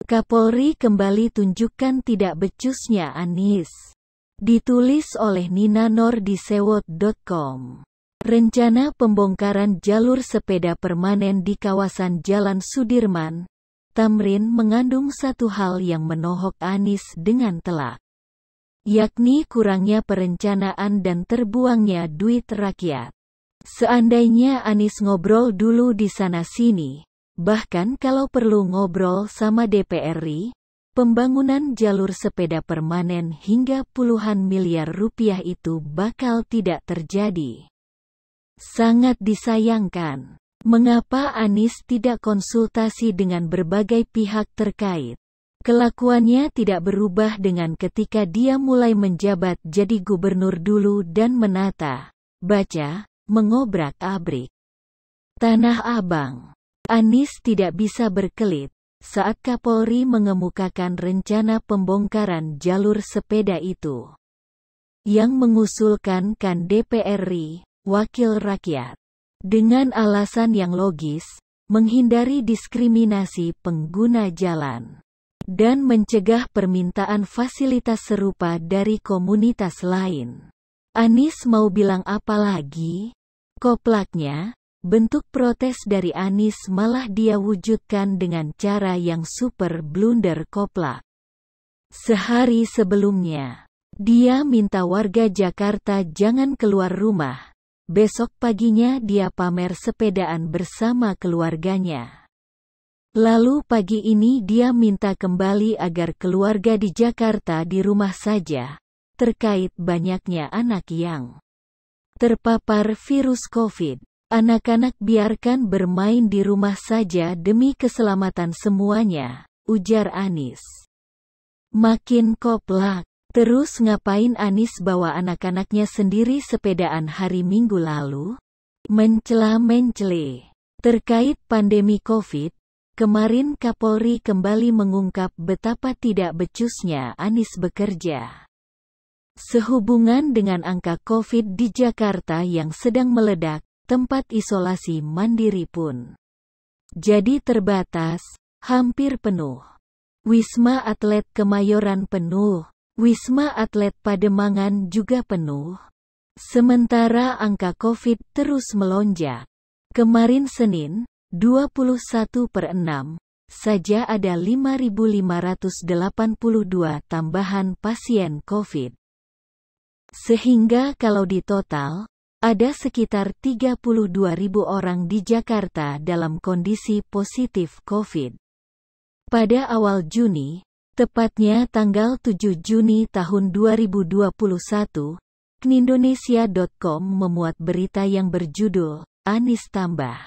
Kapolri kembali tunjukkan tidak becusnya Anies. Ditulis oleh Nina Nor di sewot.com. Rencana pembongkaran jalur sepeda permanen di kawasan Jalan Sudirman, Tamrin mengandung satu hal yang menohok Anies dengan telak, yakni kurangnya perencanaan dan terbuangnya duit rakyat. Seandainya Anies ngobrol dulu di sana-sini, bahkan kalau perlu ngobrol sama DPR RI, pembangunan jalur sepeda permanen hingga puluhan miliar rupiah itu bakal tidak terjadi. Sangat disayangkan, mengapa Anies tidak konsultasi dengan berbagai pihak terkait. Kelakuannya tidak berubah dengan ketika dia mulai menjabat jadi gubernur dulu dan menata, baca, mengobrak-abrik Tanah Abang. Anies tidak bisa berkelit saat Kapolri mengemukakan rencana pembongkaran jalur sepeda itu, yang mengusulkan kan DPR RI, Wakil Rakyat, dengan alasan yang logis, menghindari diskriminasi pengguna jalan, dan mencegah permintaan fasilitas serupa dari komunitas lain. Anies mau bilang apa lagi? Koplaknya, bentuk protes dari Anies malah dia wujudkan dengan cara yang super blunder koplak. Sehari sebelumnya, dia minta warga Jakarta jangan keluar rumah. Besok paginya dia pamer sepedaan bersama keluarganya. Lalu pagi ini dia minta kembali agar keluarga di Jakarta di rumah saja, terkait banyaknya anak yang terpapar virus COVID. Anak-anak biarkan bermain di rumah saja demi keselamatan semuanya, ujar Anies. Makin koplak, terus ngapain Anies bawa anak-anaknya sendiri sepedaan hari Minggu lalu? Mencela-mencele. Terkait pandemi COVID, kemarin Kapolri kembali mengungkap betapa tidak becusnya Anies bekerja. Sehubungan dengan angka COVID di Jakarta yang sedang meledak, tempat isolasi mandiri pun jadi terbatas, hampir penuh. Wisma Atlet Kemayoran penuh, Wisma Atlet Pademangan juga penuh. Sementara angka COVID terus melonjak. Kemarin Senin, 21/6, saja ada 5.582 tambahan pasien COVID. Sehingga kalau ditotal, ada sekitar 32.000 orang di Jakarta dalam kondisi positif COVID. Pada awal Juni, tepatnya tanggal 7 Juni tahun 2021, knindonesia.com memuat berita yang berjudul, Anies tambah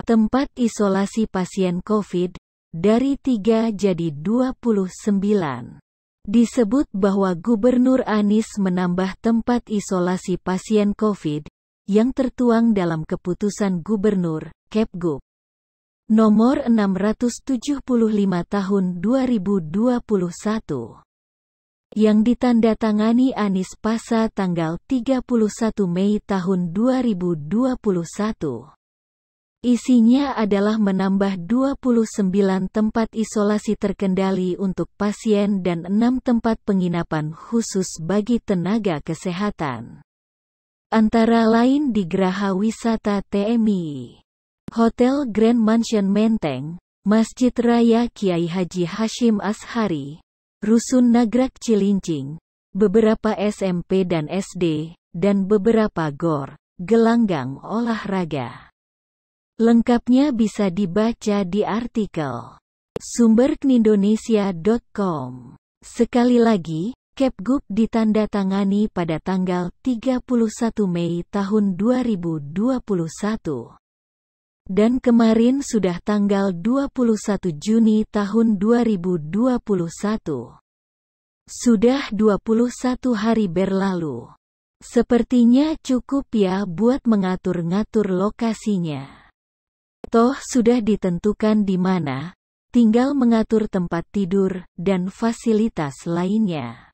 tempat isolasi pasien COVID, dari 3 jadi 29. Disebut bahwa Gubernur Anies menambah tempat isolasi pasien COVID, yang tertuang dalam Keputusan Gubernur, Kepgub, Nomor 675 Tahun 2021. Yang ditandatangani Anies Pasa tanggal 31 Mei tahun 2021. Isinya adalah menambah 29 tempat isolasi terkendali untuk pasien dan 6 tempat penginapan khusus bagi tenaga kesehatan. Antara lain di Geraha Wisata TMI, Hotel Grand Mansion Menteng, Masjid Raya Kiai Haji Hashim Ashari, Rusun Nagrak Cilincing, beberapa SMP dan SD, dan beberapa GOR, gelanggang olahraga. Lengkapnya bisa dibaca di artikel sumber knindonesia.com. Sekali lagi, Kepgub ditandatangani pada tanggal 31 Mei tahun 2021. Dan kemarin sudah tanggal 21 Juni tahun 2021. Sudah 21 hari berlalu. Sepertinya cukup ya buat mengatur-ngatur lokasinya. Toh sudah ditentukan di mana, tinggal mengatur tempat tidur, dan fasilitas lainnya.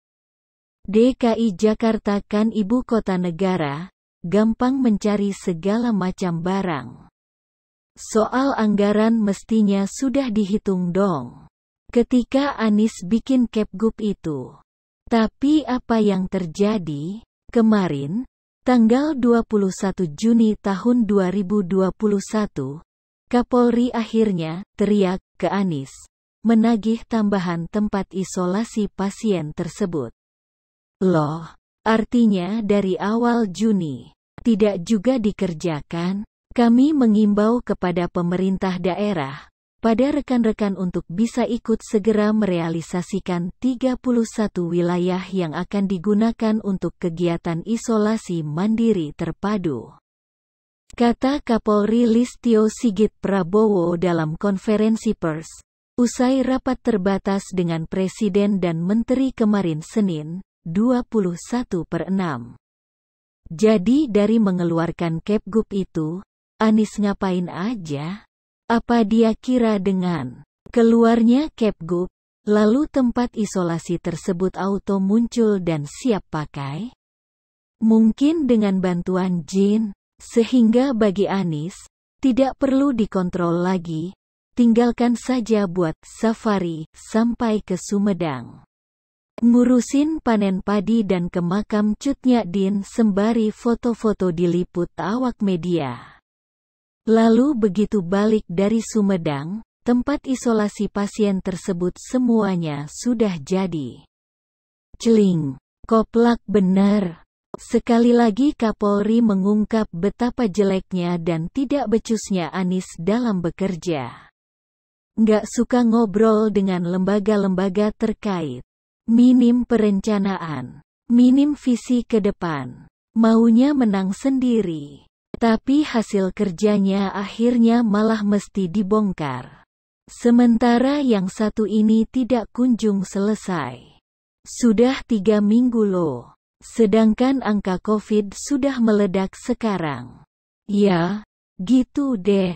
DKI Jakarta kan ibu kota negara, gampang mencari segala macam barang. Soal anggaran mestinya sudah dihitung dong. ketika Anies bikin Kepgub itu. Tapi apa yang terjadi? Kemarin, tanggal 21 Juni tahun 2021, Kapolri akhirnya teriak ke Anies, menagih tambahan tempat isolasi pasien tersebut. Loh, artinya dari awal Juni, tidak juga dikerjakan? Kami mengimbau kepada pemerintah daerah, pada rekan-rekan untuk bisa ikut segera merealisasikan 31 wilayah yang akan digunakan untuk kegiatan isolasi mandiri terpadu. Kata Kapolri Listio Sigit Prabowo dalam konferensi pers, usai rapat terbatas dengan Presiden dan Menteri kemarin Senin, 21/6. Jadi dari mengeluarkan Kepgub itu, Anies ngapain aja? Apa dia kira dengan keluarnya Kepgub, lalu tempat isolasi tersebut auto muncul dan siap pakai? Mungkin dengan bantuan jin, sehingga bagi Anies, tidak perlu dikontrol lagi, tinggalkan saja buat safari sampai ke Sumedang. Ngurusin panen padi dan ke makam Cut Nyak sembari foto-foto diliput awak media. Lalu begitu balik dari Sumedang, tempat isolasi pasien tersebut semuanya sudah jadi. Celing, koplak bener. Sekali lagi Kapolri mengungkap betapa jeleknya dan tidak becusnya Anies dalam bekerja. Nggak suka ngobrol dengan lembaga-lembaga terkait. Minim perencanaan. Minim visi ke depan. Maunya menang sendiri. Tapi hasil kerjanya akhirnya malah mesti dibongkar. Sementara yang satu ini tidak kunjung selesai. Sudah 3 minggu loh. Sedangkan angka COVID sudah meledak sekarang. Ya, gitu deh.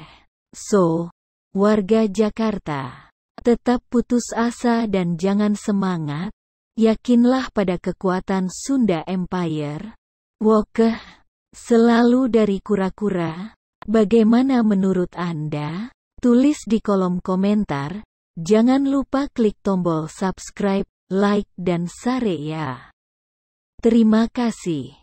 So, warga Jakarta, tetap putus asa dan jangan semangat. Yakinlah pada kekuatan Sunda Empire. Wokeh. Selalu dari kura-kura. Bagaimana menurut Anda? Tulis di kolom komentar. Jangan lupa klik tombol subscribe, like dan share ya. Terima kasih.